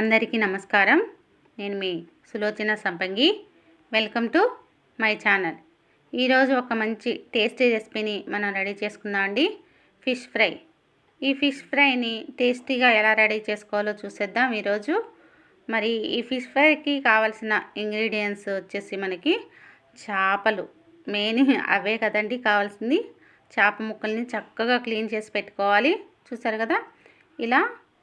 అందరికీ నమస్కారం. నేను మీ సులోచన సంపంగి. Welcome to my channel. ఈరోజు ఒక మంచి టేస్టీ రెసిపీని మనం రెడీ చేసుకుందాం అండి. Fish fry. ఈ ఫిష్ ఫ్రైని టేస్టీగా ఎలా రెడీ చేసుకోవాలో చూసేద్దాం ఈరోజు. మరి ఈ ఫిష్ ఫ్రైకి కావాల్సిన ఇంగ్రీడియంట్స్ వచ్చేసి మనకి చేపలు మెయిన్ అవే కదండి కావాల్సింది. చేప ముక్కల్ని చక్కగా క్లీన్ చేసి పెట్టుకోవాలి. చూసారు కదా, ఇలా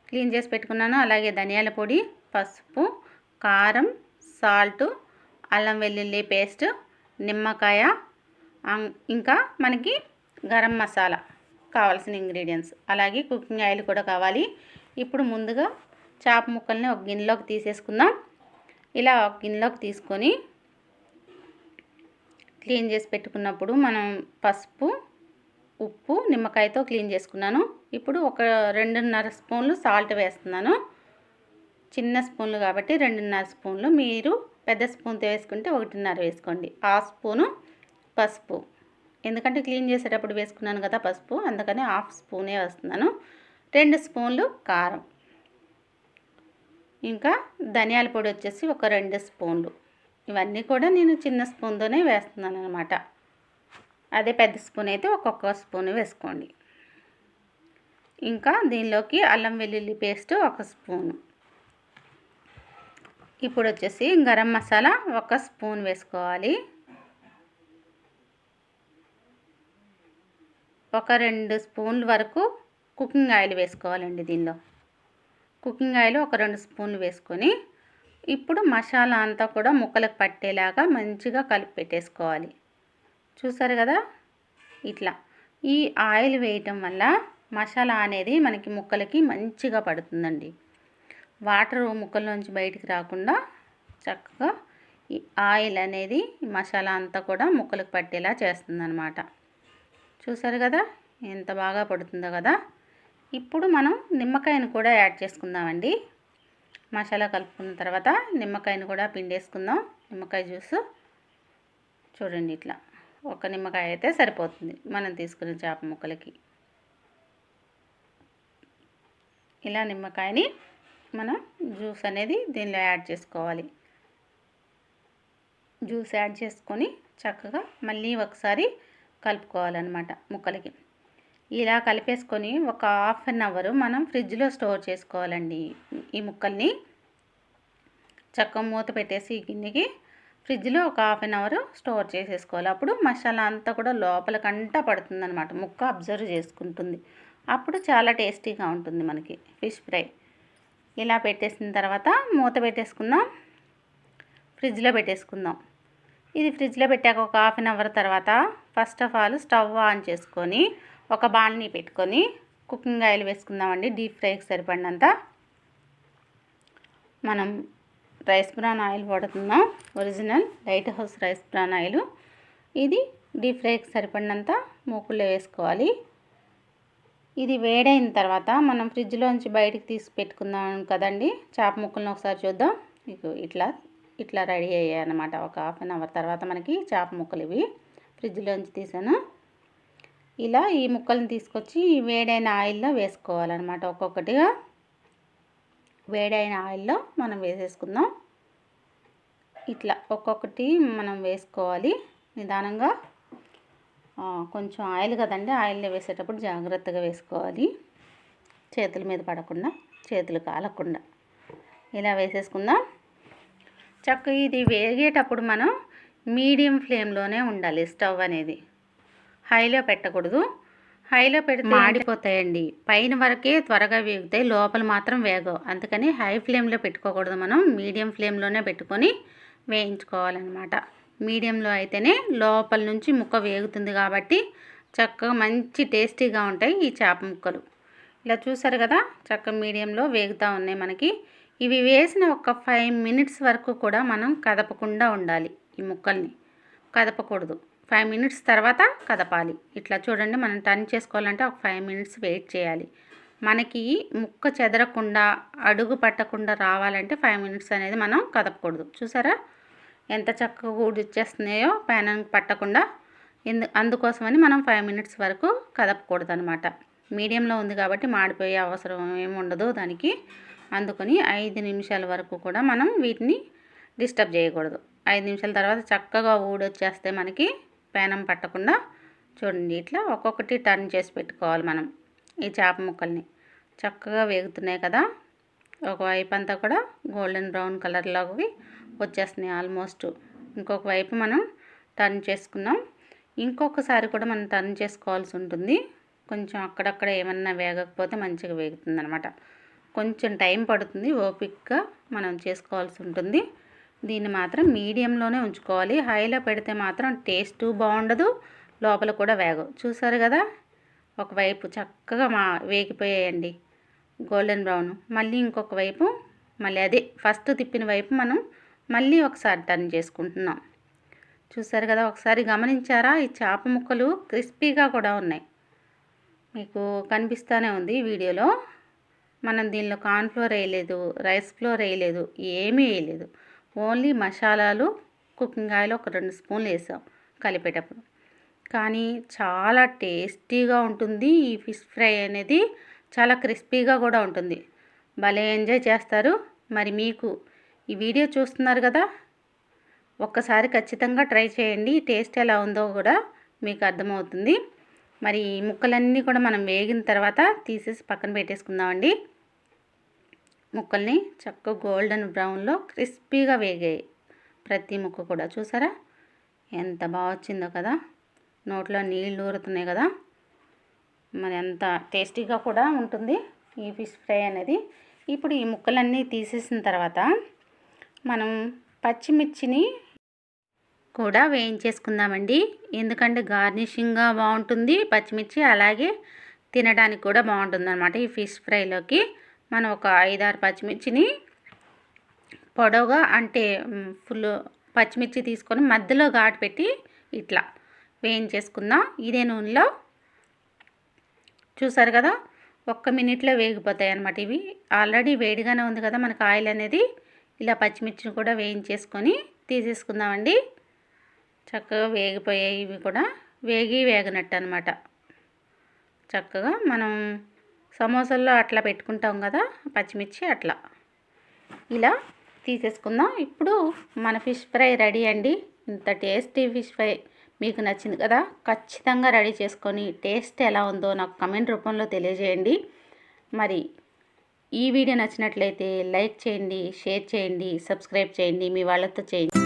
క్లీన్ చేసి పెట్టుకున్నాను. అలాగే ధనియాల పొడి, పసుపు, కారం, సాల్ట్, అల్లం వెల్లుల్లి పేస్ట్, నిమ్మకాయ, ఇంకా మనకి గరం మసాలా కావాల్సిన ఇంగ్రీడియంట్స్, అలాగే కుకింగ్ ఆయిల్ కూడా కావాలి. ఇప్పుడు ముందుగా చేప ముక్కల్ని ఒక గిన్నెలోకి తీసేసుకుందాం. ఇలా ఒక గిన్నెలోకి తీసుకొని క్లీన్ చేసి పెట్టుకున్నప్పుడు మనం పసుపు, ఉప్పు, నిమ్మకాయతో క్లీన్ చేసుకున్నాను. ఇప్పుడు ఒక 2.5 స్పూన్లు సాల్ట్ వేస్తున్నాను. చిన్న స్పూన్లు కాబట్టి 2.5 స్పూన్లు. మీరు పెద్ద స్పూన్తో వేసుకుంటే 1.5 వేసుకోండి. 1/2 స్పూను పసుపు, ఎందుకంటే క్లీన్ చేసేటప్పుడు వేసుకున్నాను కదా పసుపు, అందుకని 1/2 స్పూనే వేస్తున్నాను. 2 స్పూన్లు కారం, ఇంకా ధనియాల పొడి వచ్చేసి ఒక 2 స్పూన్లు. ఇవన్నీ కూడా నేను చిన్న స్పూన్తోనే వేస్తున్నాను అనమాట. అదే పెద్ద స్పూన్ అయితే ఒక్కొక్క స్పూన్ వేసుకోండి. ఇంకా దీనిలోకి అల్లం వెల్లుల్లి పేస్ట్ 1 స్పూను. ఇప్పుడు వచ్చేసి గరం మసాలా 1 స్పూన్ వేసుకోవాలి. ఒక 2 స్పూన్ల వరకు కుకింగ్ ఆయిల్ వేసుకోవాలండి. దీనిలో కుకింగ్ ఆయిల్ ఒక 2 స్పూన్లు వేసుకొని ఇప్పుడు మసాలా అంతా కూడా ముక్కలకు పట్టేలాగా మంచిగా కలిపి పెట్టేసుకోవాలి. చూసారు కదా, ఇట్లా ఈ ఆయిల్ వేయటం వల్ల మసాలా అనేది మనకి ముక్కలకి మంచిగా పడుతుందండి. వాటర్ ముక్కల్లోంచి బయటికి రాకుండా చక్కగా ఈ ఆయిల్ అనేది మసాలా అంతా కూడా ముక్కలకు పట్టేలా చేస్తుందన్నమాట. చూసారు కదా ఎంత బాగా పడుతుందో కదా. ఇప్పుడు మనం నిమ్మకాయను కూడా యాడ్ చేసుకుందామండి. మసాలా కలుపుకున్న తర్వాత నిమ్మకాయను కూడా పిండేసుకుందాం. నిమ్మకాయ జ్యూస్ చూడండి, ఇట్లా ఒక నిమ్మకాయ అయితే సరిపోతుంది మనం తీసుకునే చేప ముక్కలకి. ఇలా నిమ్మకాయని మనం జ్యూస్ అనేది దీనిలో యాడ్ చేసుకోవాలి. జ్యూస్ యాడ్ చేసుకొని చక్కగా మళ్ళీ ఒకసారి కలుపుకోవాలన్నమాట ముక్కలకి. ఇలా కలిపేసుకొని ఒక 1/2 అవర్ మనం ఫ్రిడ్జ్లో స్టోర్ చేసుకోవాలండి. ఈ ముక్కల్ని చక్కగా మూత పెట్టేసి ఈ గిన్నెకి ఫ్రిడ్జ్లో ఒక 1/2 అవర్ స్టోర్ చేసేసుకోవాలి. అప్పుడు మసాలా అంతా కూడా లోపలికంటా పడుతుందన్నమాట. ముక్క అబ్జర్వ్ చేసుకుంటుంది. అప్పుడు చాలా టేస్టీగా ఉంటుంది మనకి ఫిష్ ఫ్రై. ఇలా పెట్టేసిన తర్వాత మూత పెట్టేసుకుందాం, ఫ్రిడ్జ్లో పెట్టేసుకుందాం. ఇది ఫ్రిడ్జ్లో పెట్టాక ఒక 1/2 అవర్ తర్వాత first of all stove on చేసుకొని ఒక బాణీ పెట్టుకొని కుకింగ్ ఆయిల్ వేసుకుందామండి. డీప్ ఫ్రైకి సరిపడినంత. మనం రైస్ బ్రాన్ ఆయిల్ వాడుతున్నాం, original light house rice bran oil. ఇది డీప్ ఫ్రైకి సరిపడినంత మూకుల్లో వేసుకోవాలి. ఇది వేడైన తర్వాత మనం ఫ్రిడ్జ్లోంచి బయటికి తీసి పెట్టుకుందాం కదండి. చేప ముక్కలను ఒకసారి చూద్దాం. మీకు ఇట్లా రెడీ అయ్యాయి అన్నమాట. ఒక 1/2 అవర్ తర్వాత మనకి చేప ముక్కలు ఇవి ఫ్రిడ్జ్లోంచి తీసాను. ఇలా ఈ ముక్కలను తీసుకొచ్చి వేడైన ఆయిల్లో వేసుకోవాలన్నమాట. ఒక్కొక్కటిగా వేడైన ఆయిల్లో మనం వేసేసుకుందాం. ఇట్లా ఒక్కొక్కటి మనం వేసుకోవాలి నిదానంగా. కొంచెం ఆయిల్ కదండి, ఆయిల్లో వేసేటప్పుడు జాగ్రత్తగా వేసుకోవాలి, చేతుల మీద పడకుండా, చేతులు కాలకుండా. ఇలా వేసేసుకుందాం. చక్కగా ఇది వేగేటప్పుడు మనం మీడియం ఫ్లేమ్లోనే ఉండాలి. స్టవ్ అనేది హైలో పెట్టకూడదు. హైలో పెడితే మాడిపోతాయండి. పైన వరకే త్వరగా వేగుతాయి, లోపల మాత్రం వేగవు. అందుకని హై ఫ్లేమ్లో పెట్టుకోకూడదు. మనం మీడియం ఫ్లేమ్లోనే పెట్టుకొని వేయించుకోవాలన్నమాట. మీడియంలో అయితేనే లోపల నుంచి ముక్క వేగుతుంది కాబట్టి చక్కగా మంచి టేస్టీగా ఉంటాయి ఈ చేప ముక్కలు. ఇలా చూసారు కదా, చక్కగా మీడియంలో వేగుతూ ఉన్నాయి మనకి. ఇవి వేసిన ఒక 5 మినిట్స్ వరకు కూడా మనం కదపకుండా ఉండాలి. ఈ ముక్కల్ని కదపకూడదు. 5 మినిట్స్ తర్వాత కదపాలి. ఇట్లా చూడండి, మనం టర్న్ చేసుకోవాలంటే ఒక 5 మినిట్స్ వెయిట్ చేయాలి. మనకి ముక్క చెదరకుండా, అడుగు పట్టకుండా రావాలంటే 5 మినిట్స్ అనేది మనం కదపకూడదు. చూసారా ఎంత చక్కగా ఊడిచ్చేస్తున్నాయో ప్యాన్ పట్టకుండా. అందుకోసమని మనం 5 మినిట్స్ వరకు కదపకూడదు అనమాట. మీడియంలో ఉంది కాబట్టి మాడిపోయే అవసరం ఏమి ఉండదు దానికి. అందుకని 5 నిమిషాల వరకు కూడా మనం వీటిని డిస్టర్బ్ చేయకూడదు. 5 నిమిషాల తర్వాత చక్కగా ఊడొచ్చేస్తే మనకి పేనం పట్టకుండా చూడండి ఇట్లా ఒక్కొక్కటి టర్న్ చేసి పెట్టుకోవాలి మనం. ఈ చేప ముక్కల్ని చక్కగా వేగుతున్నాయి కదా, ఒకవైపు అంతా కూడా గోల్డెన్ బ్రౌన్ కలర్లోకి వచ్చేస్తున్నాయి ఆల్మోస్ట్. ఇంకొక వైపు మనం టర్న్ చేసుకున్నాం. ఇంకొకసారి కూడా మనం టర్న్ చేసుకోవాల్సి ఉంటుంది. కొంచెం అక్కడక్కడ ఏమన్నా వేగకపోతే మంచిగా వేగుతుంది అనమాట. కొంచెం టైం పడుతుంది, ఓపికగా మనం చేసుకోవాల్సి ఉంటుంది. దీన్ని మాత్రం మీడియంలోనే ఉంచుకోవాలి. హైలో పెడితే మాత్రం టేస్ట్ బాగుండదు, లోపల కూడా వేగవు. చూసారు కదా, ఒకవైపు చక్కగా వేగిపోయాయండి గోల్డెన్ బ్రౌన్. మళ్ళీ ఇంకొక వైపు మళ్ళీ అదే ఫస్ట్ తిప్పిన వైపు మనం మళ్ళీ ఒకసారి టర్న్ చేసుకుంటున్నాం. చూసారు కదా, ఒకసారి గమనించారా? ఈ చేప ముక్కలు క్రిస్పీగా కూడా ఉన్నాయి, మీకు కనిపిస్తూనే ఉంది వీడియోలో. మనం దీనిలో కార్న్ఫ్లోర్ వేయలేదు, రైస్ ఫ్లోర్ వేయలేదు, ఏమీ వేయలేదు. ఓన్లీ మసాలాలు, కుకింగ్ ఆయిల్ ఒక 2 స్పూన్లు వేసాం కలిపేటప్పుడు. కానీ చాలా టేస్టీగా ఉంటుంది. ఈ ఫిష్ ఫ్రై అనేది చాలా క్రిస్పీగా కూడా ఉంటుంది. భలే ఎంజాయ్ చేస్తారు. మరి మీకు ఈ వీడియో చూస్తున్నారు కదా, ఒక్కసారి ఖచ్చితంగా ట్రై చేయండి. టేస్ట్ ఎలా ఉందో కూడా మీకు అర్థమవుతుంది. మరి ఈ ముక్కలన్నీ కూడా మనం వేగిన తర్వాత తీసేసి పక్కన పెట్టేసుకుందామండి. ముక్కల్ని చక్కగా గోల్డెన్ బ్రౌన్లో క్రిస్పీగా వేగాయి ప్రతి ముక్క కూడా. చూసారా ఎంత బాగా వచ్చిందో కదా, నోట్లో నీళ్ళు ఊరుతున్నాయి కదా. మరి ఎంత టేస్టీగా కూడా ఉంటుంది ఈ ఫిష్ ఫ్రై అనేది. ఇప్పుడు ఈ ముక్కలన్నీ తీసేసిన తర్వాత మనం పచ్చిమిర్చిని కూడా వేయించేసుకుందామండి. ఎందుకంటే గార్నిషింగ్గా బాగుంటుంది పచ్చిమిర్చి, అలాగే తినడానికి కూడా బాగుంటుంది అనమాట. ఈ ఫిష్ ఫ్రైలోకి మనం ఒక 5-6 పచ్చిమిర్చిని పొడవుగా అంటే ఫుల్ పచ్చిమిర్చి తీసుకొని మధ్యలో ఘాటు పెట్టి ఇట్లా వేయించేసుకుందాం ఇదే నూనెలో. చూసారు కదా, 1 మినిట్లో వేగిపోతాయి అన్నమాట. ఇవి ఆల్రెడీ వేడిగానే ఉంది కదా మనకు ఆయిల్ అనేది. ఇలా పచ్చిమిర్చిని కూడా వేయించేసుకొని తీసేసుకుందామండి. చక్కగా వేగిపోయాయి ఇవి కూడా, వేగినట్టు అనమాట. చక్కగా మనం సమోసాల్లో అట్లా పెట్టుకుంటాం కదా పచ్చిమిర్చి, అట్లా ఇలా తీసేసుకుందాం. ఇప్పుడు మన ఫిష్ ఫ్రై రెడీ అండి. ఇంత టేస్టీ ఫిష్ ఫ్రై మీకు నచ్చింది కదా, ఖచ్చితంగా రెడీ చేసుకొని టేస్ట్ ఎలా ఉందో నాకు కమెంట్ రూపంలో తెలియజేయండి. మరి ఈ వీడియో నచ్చినట్లయితే లైక్ చేయండి, షేర్ చేయండి, సబ్స్క్రైబ్ చేయండి, మీ వాళ్ళతో చేయండి.